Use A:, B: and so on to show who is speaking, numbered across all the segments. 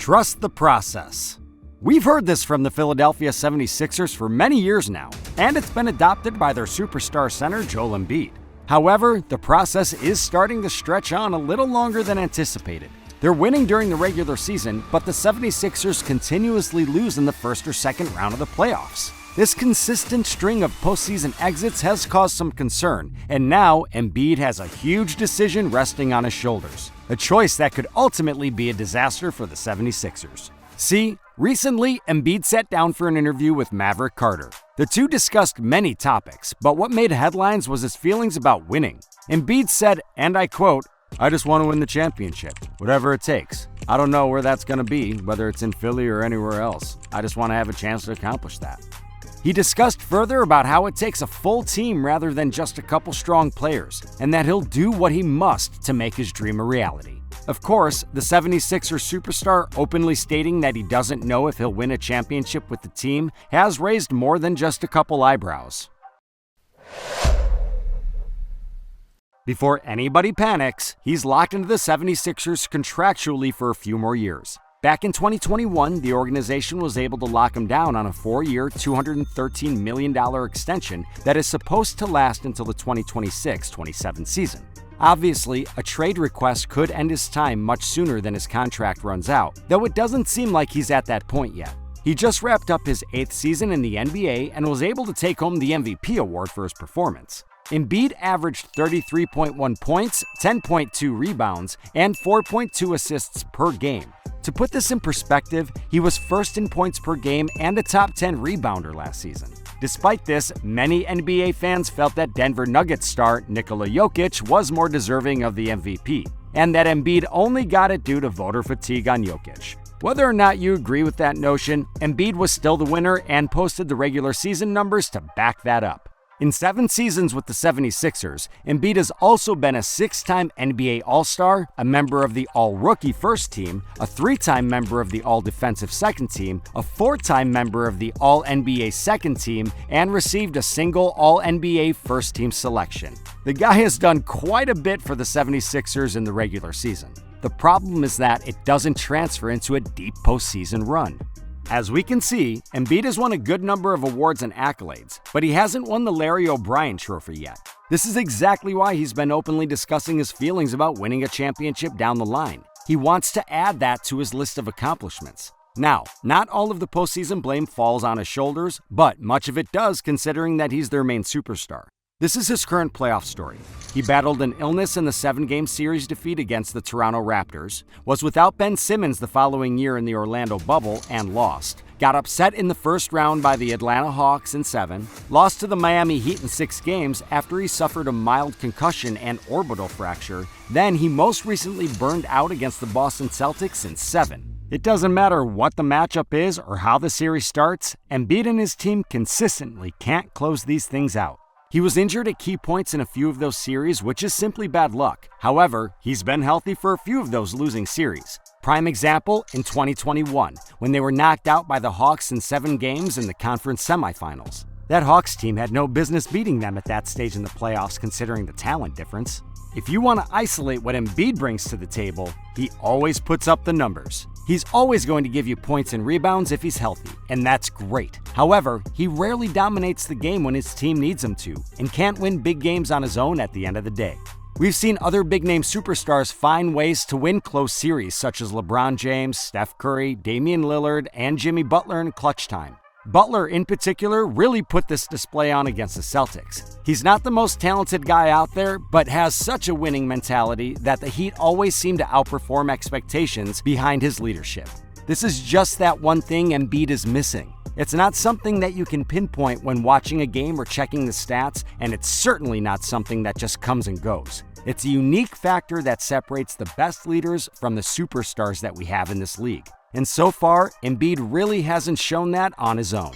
A: Trust the process. We've heard this from the Philadelphia 76ers for many years now, and it's been adopted by their superstar center Joel Embiid. However, the process is starting to stretch on a little longer than anticipated. They're winning during the regular season, but the 76ers continuously lose in the first or second round of the playoffs. This consistent string of postseason exits has caused some concern, and now Embiid has a huge decision resting on his shoulders. A choice that could ultimately be a disaster for the 76ers. See, recently Embiid sat down for an interview with Maverick Carter. The two discussed many topics, but what made headlines was his feelings about winning. Embiid said, and I quote, "I just want to win the championship, whatever it takes. I don't know where that's going to be, whether it's in Philly or anywhere else. I just want to have a chance to accomplish that." He discussed further about how it takes a full team rather than just a couple strong players, and that he'll do what he must to make his dream a reality. Of course, the 76ers superstar openly stating that he doesn't know if he'll win a championship with the team has raised more than just a couple eyebrows. Before anybody panics, he's locked into the 76ers contractually for a few more years. Back in 2021, the organization was able to lock him down on a 4-year, $213 million extension that is supposed to last until the 2026-27 season. Obviously, a trade request could end his time much sooner than his contract runs out, though it doesn't seem like he's at that point yet. He just wrapped up his 8th season in the NBA and was able to take home the MVP award for his performance. Embiid averaged 33.1 points, 10.2 rebounds, and 4.2 assists per game. To put this in perspective, he was first in points per game and a top 10 rebounder last season. Despite this, many NBA fans felt that Denver Nuggets star Nikola Jokic was more deserving of the MVP, and that Embiid only got it due to voter fatigue on Jokic. Whether or not you agree with that notion, Embiid was still the winner and posted the regular season numbers to back that up. In 7 seasons with the 76ers, Embiid has also been a 6-time NBA All-Star, a member of the All-Rookie First Team, a 3-time member of the All-Defensive Second Team, a 4-time member of the All-NBA Second Team, and received a single All-NBA First Team selection. The guy has done quite a bit for the 76ers in the regular season. The problem is that it doesn't transfer into a deep postseason run. As we can see, Embiid has won a good number of awards and accolades, but he hasn't won the Larry O'Brien Trophy yet. This is exactly why he's been openly discussing his feelings about winning a championship down the line. He wants to add that to his list of accomplishments. Now, not all of the postseason blame falls on his shoulders, but much of it does considering that he's their main superstar. This is his current playoff story. He battled an illness in the 7-game series defeat against the Toronto Raptors, was without Ben Simmons the following year in the Orlando bubble and lost, got upset in the first round by the Atlanta Hawks in 7, lost to the Miami Heat in 6 games after he suffered a mild concussion and orbital fracture, then he most recently burned out against the Boston Celtics in 7. It doesn't matter what the matchup is or how the series starts, Embiid and his team consistently can't close these things out. He was injured at key points in a few of those series, which is simply bad luck. However, he's been healthy for a few of those losing series. Prime example in 2021, when they were knocked out by the Hawks in 7 games in the conference semifinals. That Hawks team had no business beating them at that stage in the playoffs considering the talent difference. If you want to isolate what Embiid brings to the table, he always puts up the numbers. He's always going to give you points and rebounds if he's healthy, and that's great. However, he rarely dominates the game when his team needs him to, and can't win big games on his own at the end of the day. We've seen other big-name superstars find ways to win close series, such as LeBron James, Steph Curry, Damian Lillard, and Jimmy Butler in clutch time. Butler, in particular, really put this display on against the Celtics. He's not the most talented guy out there, but has such a winning mentality that the Heat always seem to outperform expectations behind his leadership. This is just that one thing Embiid is missing. It's not something that you can pinpoint when watching a game or checking the stats, and it's certainly not something that just comes and goes. It's a unique factor that separates the best leaders from the superstars that we have in this league. And so far, Embiid really hasn't shown that on his own.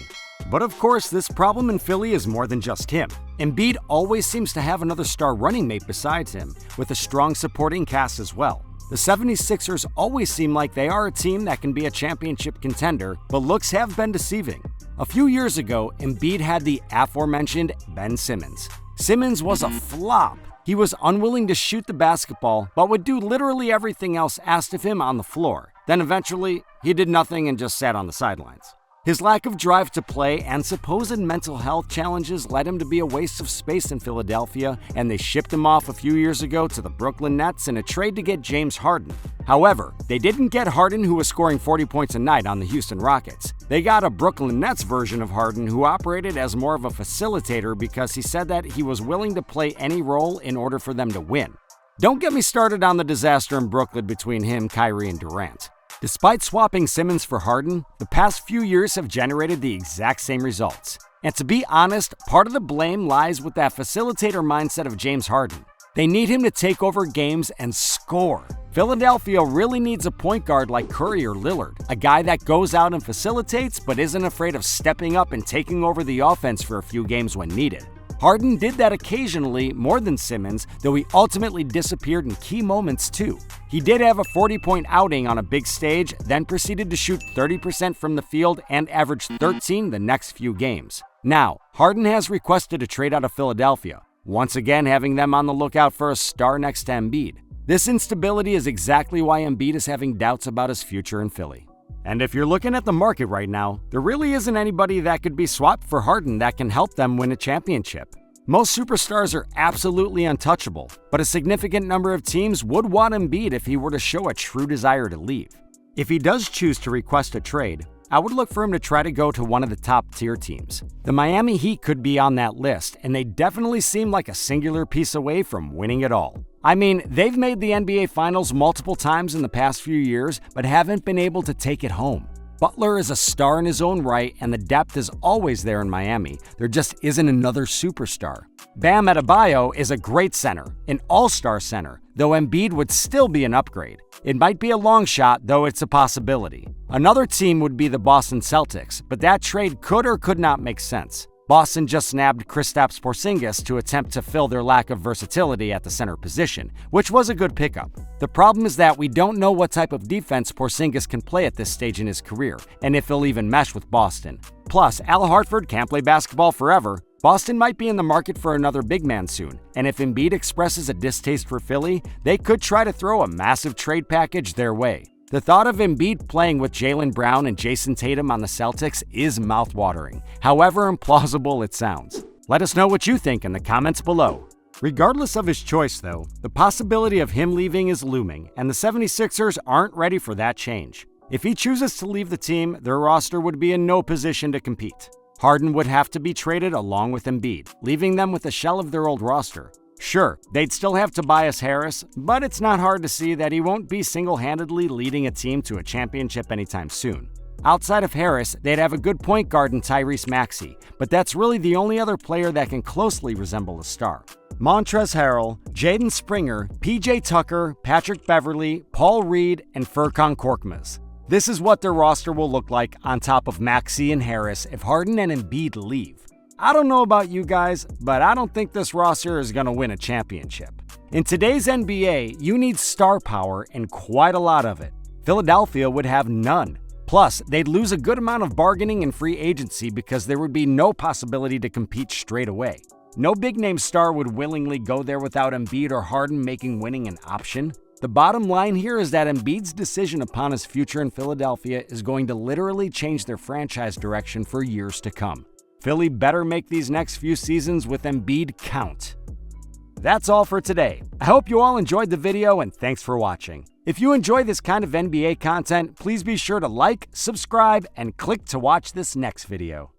A: But of course, this problem in Philly is more than just him. Embiid always seems to have another star running mate besides him, with a strong supporting cast as well. The 76ers always seem like they are a team that can be a championship contender, but looks have been deceiving. A few years ago, Embiid had the aforementioned Ben Simmons. Simmons was a flop. He was unwilling to shoot the basketball, but would do literally everything else asked of him on the floor. Then eventually, he did nothing and just sat on the sidelines. His lack of drive to play and supposed mental health challenges led him to be a waste of space in Philadelphia, and they shipped him off a few years ago to the Brooklyn Nets in a trade to get James Harden. However, they didn't get Harden, who was scoring 40 points a night on the Houston Rockets. They got a Brooklyn Nets version of Harden who operated as more of a facilitator because he said that he was willing to play any role in order for them to win. Don't get me started on the disaster in Brooklyn between him, Kyrie, and Durant. Despite swapping Simmons for Harden, the past few years have generated the exact same results. And to be honest, part of the blame lies with that facilitator mindset of James Harden. They need him to take over games and score. Philadelphia really needs a point guard like Curry or Lillard, a guy that goes out and facilitates but isn't afraid of stepping up and taking over the offense for a few games when needed. Harden did that occasionally, more than Simmons, though he ultimately disappeared in key moments too. He did have a 40-point outing on a big stage, then proceeded to shoot 30% from the field and averaged 13 the next few games. Now, Harden has requested a trade out of Philadelphia, once again having them on the lookout for a star next to Embiid. This instability is exactly why Embiid is having doubts about his future in Philly. And if you're looking at the market right now, there really isn't anybody that could be swapped for Harden that can help them win a championship. Most superstars are absolutely untouchable, but a significant number of teams would want Embiid if he were to show a true desire to leave. If he does choose to request a trade, I would look for him to try to go to one of the top-tier teams. The Miami Heat could be on that list, and they definitely seem like a singular piece away from winning it all. I mean, they've made the NBA Finals multiple times in the past few years, but haven't been able to take it home. Butler is a star in his own right, and the depth is always there in Miami. There just isn't another superstar. Bam Adebayo is a great center, an all-star center, though Embiid would still be an upgrade. It might be a long shot, though it's a possibility. Another team would be the Boston Celtics, but that trade could or could not make sense. Boston just nabbed Kristaps Porzingis to attempt to fill their lack of versatility at the center position, which was a good pickup. The problem is that we don't know what type of defense Porzingis can play at this stage in his career, and if he'll even mesh with Boston. Plus, Al Horford can't play basketball forever. Boston might be in the market for another big man soon, and if Embiid expresses a distaste for Philly, they could try to throw a massive trade package their way. The thought of Embiid playing with Jaylen Brown and Jason Tatum on the Celtics is mouthwatering, however implausible it sounds. Let us know what you think in the comments below. Regardless of his choice, though, the possibility of him leaving is looming, and the 76ers aren't ready for that change. If he chooses to leave the team, their roster would be in no position to compete. Harden would have to be traded along with Embiid, leaving them with a shell of their old roster. Sure, they'd still have Tobias Harris, but it's not hard to see that he won't be single-handedly leading a team to a championship anytime soon. Outside of Harris, they'd have a good point guard in Tyrese Maxey, but that's really the only other player that can closely resemble a star. Montrezl Harrell, Jaden Springer, PJ Tucker, Patrick Beverley, Paul Reed, and Furkan Korkmaz. This is what their roster will look like on top of Maxey and Harris if Harden and Embiid leave. I don't know about you guys, but I don't think this roster is going to win a championship. In today's NBA, you need star power and quite a lot of it. Philadelphia would have none. Plus, they'd lose a good amount of bargaining and free agency because there would be no possibility to compete straight away. No big-name star would willingly go there without Embiid or Harden making winning an option. The bottom line here is that Embiid's decision upon his future in Philadelphia is going to literally change their franchise direction for years to come. Philly better make these next few seasons with Embiid count. That's all for today. I hope you all enjoyed the video and thanks for watching. If you enjoy this kind of NBA content, please be sure to like, subscribe, and click to watch this next video.